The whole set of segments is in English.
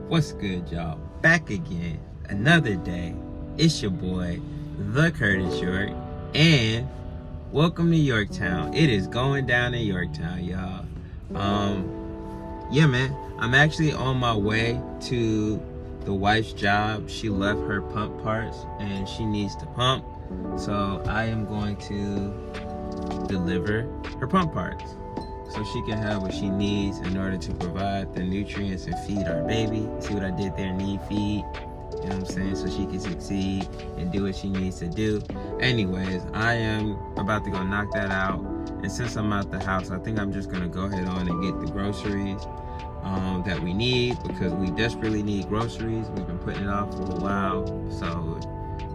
What's good, y'all? Back again, another day. It's your boy, the Curtis York, and welcome to Yorktown. It is going down in Yorktown, y'all. Yeah, man, I'm actually on my way to the wife's job. She left her pump parts, and she needs to pump, so I am going to deliver her pump parts, so she can have what she needs in order to provide the nutrients and feed our baby. See what I did there? Need feed. You know what I'm saying? So she can succeed and do what she needs to do. Anyways, I am about to go knock that out. And since I'm out the house, I think I'm just going to go ahead on and get the groceries that we need, because we desperately need groceries. We've been putting it off for a while. So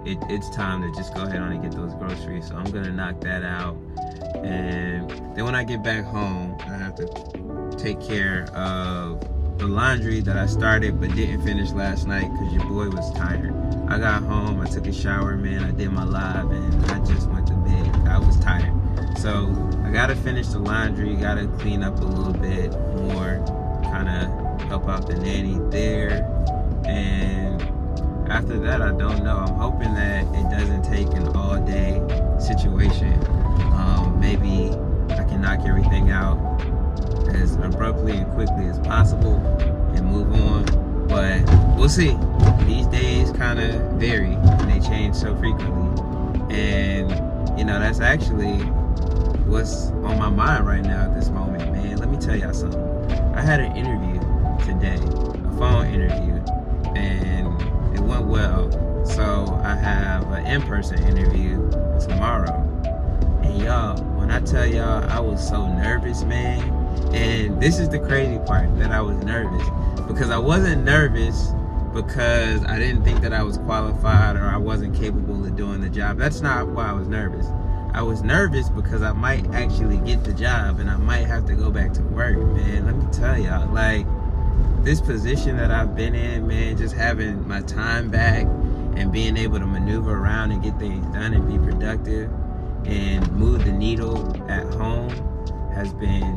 it's time to just go ahead on and get those groceries. So I'm going to knock that out. And then when I get back home, I have to take care of the laundry that I started but didn't finish last night because your boy was tired. I got home, I took a shower, man, I did my live, and I just went to bed. I was tired. So I gotta finish the laundry, gotta clean up a little bit more, kind of help out the nanny there. And after that, I don't know. I'm hoping that it doesn't take an all-day situation. Maybe I can knock everything out as abruptly and quickly as possible and move on. But we'll see. These days kind of vary and they change so frequently. And, you know, that's actually what's on my mind right now at this moment, man. Let me tell y'all something. I had an interview today, a phone interview, and it went well. So I have an in-person interview tomorrow. And y'all, when I tell y'all I was so nervous, man, and this is the crazy part, that I was nervous, because I wasn't nervous because I didn't think that I was qualified or I wasn't capable of doing the job. That's not why I was nervous. I was nervous because I might actually get the job and I might have to go back to work, man. Let me tell y'all, like, this position that I've been in, man, just having my time back and being able to maneuver around and get things done and be productive and move the needle at home has been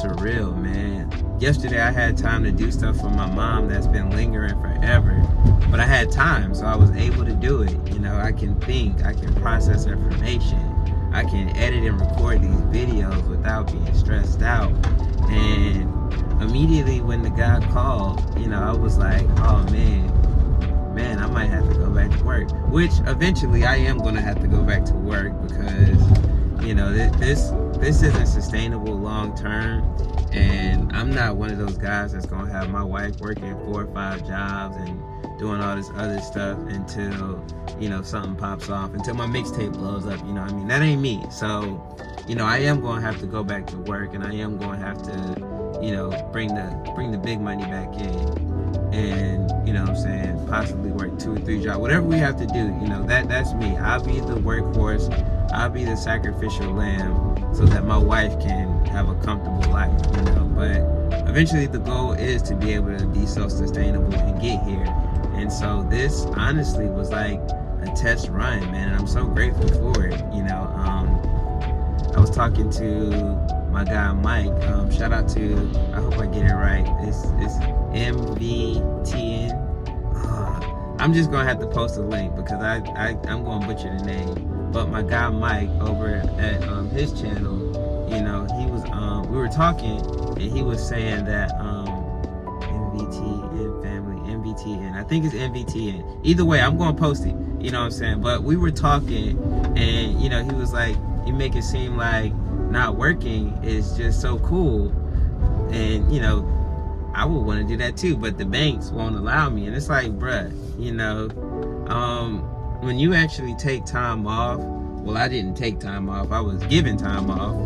surreal, man. Yesterday I had time to do stuff for my mom that's been lingering forever, but I had time, so I was able to do it. You know, I can think, I can process information, I can edit and record these videos without being stressed out. And immediately when the guy called, you know, I was like, oh man, I might have to go back to work, which eventually I am going to have to go back to work, because, you know, this isn't sustainable long term, and I'm not one of those guys that's going to have my wife working 4 or 5 jobs and doing all this other stuff until, you know, something pops off, until my mixtape blows up, you know what I mean? That ain't me. So, you know, I am going to have to go back to work, and I am going to have to, you know, bring the big money back in. And, you know what I'm saying, possibly work 2 or 3 jobs, whatever we have to do, you know, that's me. I'll be the workhorse, I'll be the sacrificial lamb, so that my wife can have a comfortable life, you know. But eventually the goal is to be able to be self-sustainable and get here. And so this honestly was like a test run, man, and I'm so grateful for it. You know, I was talking to my guy Mike, shout out to, I hope I get it right, it's MVTN. I'm just gonna have to post a link because I'm gonna butcher the name. But my guy Mike over at his channel, you know, he was we were talking and he was saying that MVTN family, MVTN, I think it's MVTN. Either way, I'm gonna post it, you know what I'm saying? But we were talking and, you know, he was like, you make it seem like not working is just so cool, and, you know, I would want to do that too, but the banks won't allow me. And it's like, bruh, you know, when you actually take time off, well, I didn't take time off, I was given time off,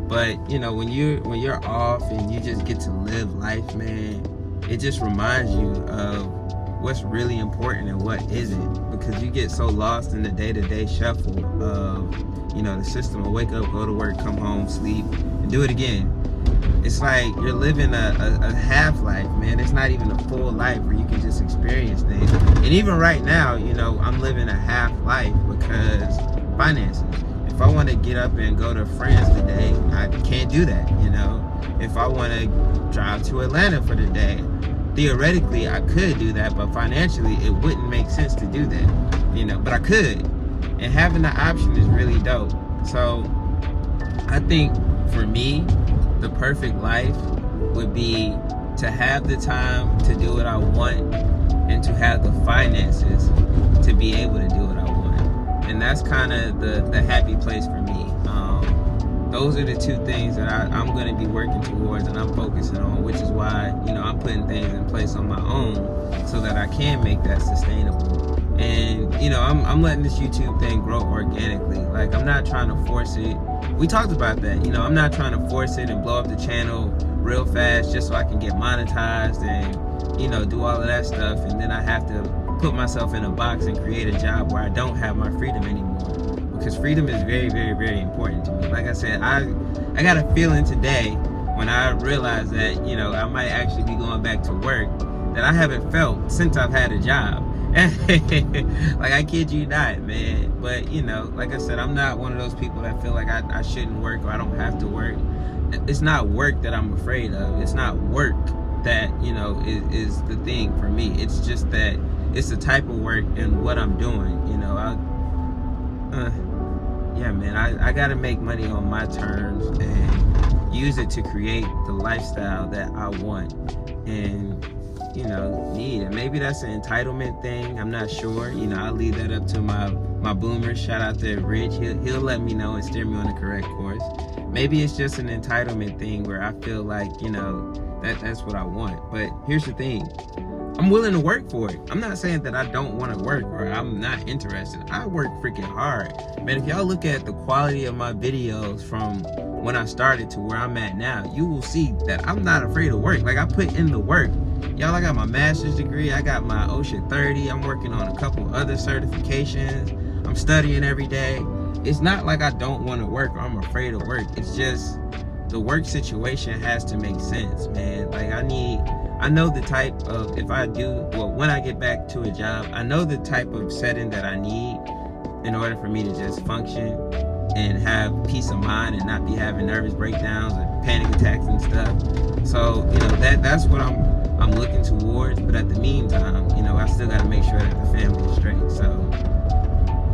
but, you know, when you're off and you just get to live life, man, it just reminds you of what's really important and what isn't, because you get so lost in the day-to-day shuffle of, you know, the system of wake up, go to work, come home, sleep, and do it again. It's like you're living a half life, man. It's not even a full life where you can just experience things. And even right now, you know, I'm living a half life because finances. If I want to get up and go to France today, I can't do that, you know. If I want to drive to Atlanta for the day, theoretically I could do that, but financially it wouldn't make sense to do that, but I could. And having the option is really dope. So I think for me, the perfect life would be to have the time to do what I want and to have the finances to be able to do what I want. And that's kind of the happy place for me. Those are the two things that I'm going to be working towards and I'm focusing on, which is why, I'm putting things in place on my own so that I can make that sustainable. And, I'm letting this YouTube thing grow organically. Like, I'm not trying to force it. We talked about that. I'm not trying to force it and blow up the channel real fast just so I can get monetized and, do all of that stuff. And then I have to put myself in a box and create a job where I don't have my freedom anymore. Because freedom is very, very, very important to me. Like I said, I got a feeling today when I realized that, I might actually be going back to work that I haven't felt since I've had a job. Like, I kid you not, man. But, like I said, I'm not one of those people that feel like I shouldn't work or I don't have to work. It's not work that I'm afraid of. It's not work that, is the thing for me. It's just that it's the type of work and what I'm doing, yeah, man, I gotta make money on my terms and use it to create the lifestyle that I want and, need. And maybe that's an entitlement thing. I'm not sure. I'll leave that up to my boomer. Shout out to Rich. He'll let me know and steer me on the correct course. Maybe it's just an entitlement thing where I feel like, that's what I want. But here's the thing. I'm willing to work for it. I'm not saying that I don't want to work or I'm not interested. I work freaking hard. Man, if y'all look at the quality of my videos from when I started to where I'm at now, you will see that I'm not afraid of work. Like, I put in the work. Y'all, I got my master's degree. I got my OSHA 30. I'm working on a couple other certifications. I'm studying every day. It's not like I don't want to work or I'm afraid of work. It's just the work situation has to make sense, man. Like, I know the type of, when I get back to a job, I know the type of setting that I need in order for me to just function and have peace of mind and not be having nervous breakdowns or panic attacks and stuff. So, that's what I'm looking towards. But at the meantime, I still got to make sure that the family is straight. So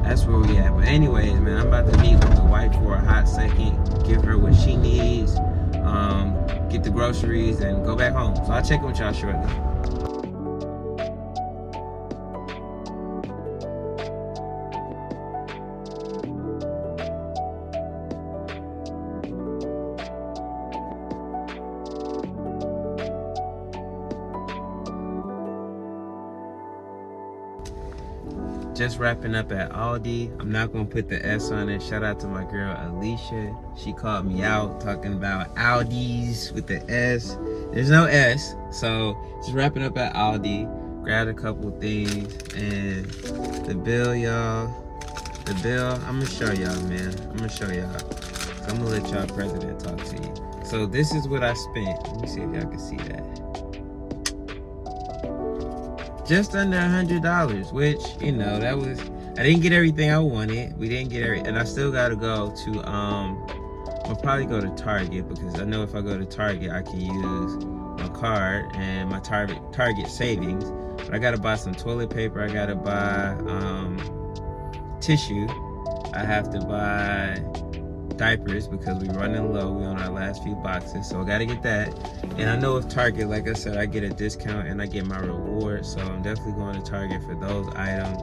that's where we at. But anyways, man, I'm about to meet with the wife for a hot second, give her what she needs, get the groceries, and go back home. So I'll check in with y'all shortly. Just wrapping up at Aldi. I'm not gonna put the S on it. Shout out to my girl Alicia. She called me out talking about Aldi's with the S. There's no S. So just wrapping up at Aldi. Grabbed a couple things and the bill, y'all. The bill, I'm gonna show y'all, man. I'm gonna show y'all. So I'm gonna let y'all president talk to you. So this is what I spent. Let me see if y'all can see that. Just under $100, which, that was, I didn't get everything I wanted. We didn't get and I still gotta go to, I'll probably go to Target, because I know if I go to Target, I can use my card and my Target savings. But I gotta buy some toilet paper. I gotta buy, tissue. I have to buy diapers because we're running low. We're on our last few boxes, so I gotta get that. And I know with Target, like I said, I get a discount and I get my reward, so I'm definitely going to Target for those items.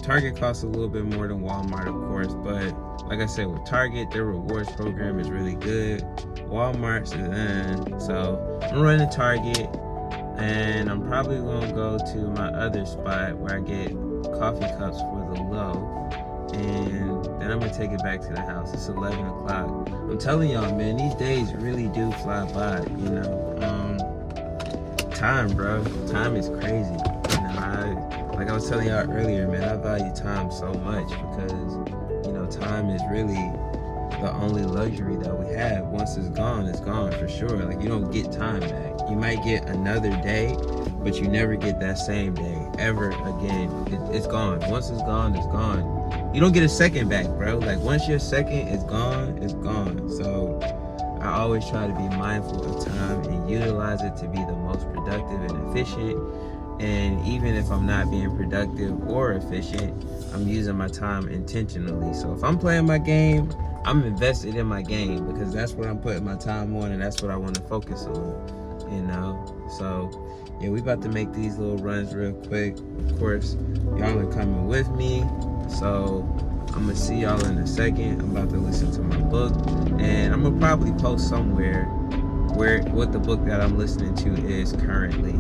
Target costs a little bit more than Walmart, of course, but like I said, with Target, their rewards program is really good. Walmart's is so I'm running Target, and I'm probably gonna go to my other spot where I get coffee cups for the low. And then I'm gonna take it back to the house. It's 11 o'clock. I'm telling y'all, man, these days really do fly by, time, bro. Time is crazy. Like I was telling y'all earlier, man, I value time so much because, time is really the only luxury that we have. Once it's gone for sure. Like, you don't get time back. You might get another day, but you never get that same day ever again. It's gone. Once it's gone, it's gone. You don't get a second back, bro. Like, once your second is gone, it's gone. So I always try to be mindful of time and utilize it to be the most productive productive and efficient. And even if I'm not being productive or efficient, I'm using my time intentionally. So if I'm playing my game, I'm invested in my game because that's what I'm putting my time on and that's what I want to focus on, you know? So yeah, we about to make these little runs real quick. Of course, y'all are coming with me. So I'm gonna see y'all in a second. I'm about to listen to my book and I'm gonna probably post somewhere what the book that I'm listening to is currently.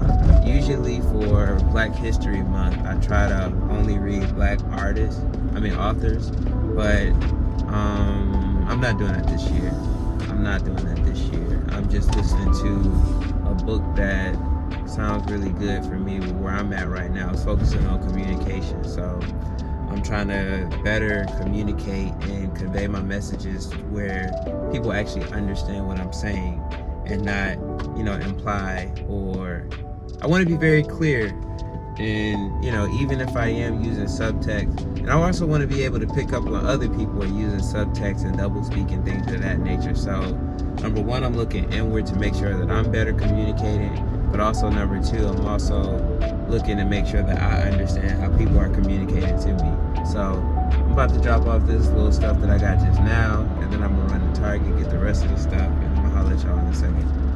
Usually for Black History Month, I try to only read Black authors, but I'm not doing that this year. I'm just listening to a book that sounds really good for me where I'm at right now. It's focusing on communication. So I'm trying to better communicate and convey my messages where people actually understand what I'm saying and not, imply, or I want to be very clear. And, even if I am using subtext, and I also want to be able to pick up when other people are using subtext and double speak and things of that nature. So, number one, I'm looking inward to make sure that I'm better communicating. But also, number two, I'm also looking to make sure that I understand how people are communicating to me. So, I'm about to drop off this little stuff that I got just now, and then I'm going to run to Target, get the rest of the stuff, and I'm going to holler at y'all in a second.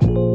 y'all.